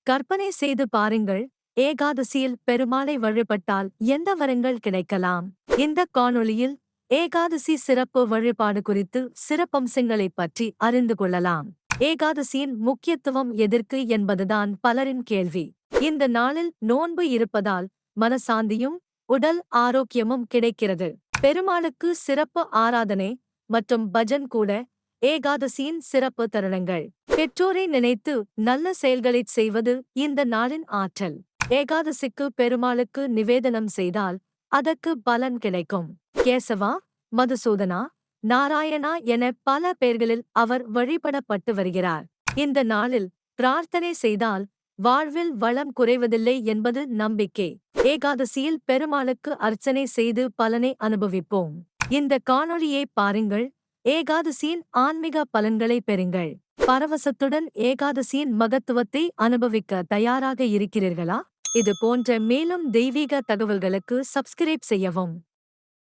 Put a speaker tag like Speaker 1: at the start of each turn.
Speaker 1: கற்பனை செய்து பாருங்கள், ஏகாதசியில் பெருமாளை வழிபட்டால் எந்த வரங்கள் கிடைக்கலாம்? இந்த காணொளியில் ஏகாதசி சிறப்பு வழிபாடு குறித்து சிறப்பம்சங்களைப் பற்றி அறிந்து கொள்ளலாம். ஏகாதசியின் முக்கியத்துவம் எதற்கு என்பதுதான் பலரின் கேள்வி. இந்த நாளில் நோன்பு இருப்பதால் மனசாந்தியும் உடல் ஆரோக்கியமும் கிடைக்கிறது. பெருமாளுக்கு சிறப்பு ஆராதனை மற்றும் பஜன் கூட ஏகாதசியின் சிறப்பு தருணங்கள். பெற்றோரை நினைத்து நல்ல செயல்களைச் செய்வது இந்த நாளின் ஆற்றல். ஏகாதசிக்கு பெருமாளுக்கு நிவேதனம் செய்தால் அதற்கு பலன் கிடைக்கும். கேசவா, மதுசூதனா, நாராயணா என பல பெயர்களில் அவர் வழிபடப்பட்டு வருகிறார். இந்த நாளில் பிரார்த்தனை செய்தால் வாழ்வில் வளம் குறைவதில்லை என்பது நம்பிக்கை. ஏகாதசியில் பெருமாளுக்கு அர்ச்சனை செய்து பலனை அனுபவிப்போம். இந்த காணொளியை பாருங்கள், ஏகாதசியின் ஆன்மீக பலன்களை பெறுங்கள். பரவசத்துடன் ஏகாதசியின் மகத்துவத்தை அனுபவிக்க தயாராக இருக்கிறீர்களா? இது போன்ற மேலும் தெய்வீக தகவல்களுக்கு சப்ஸ்கிரைப் செய்யவும்.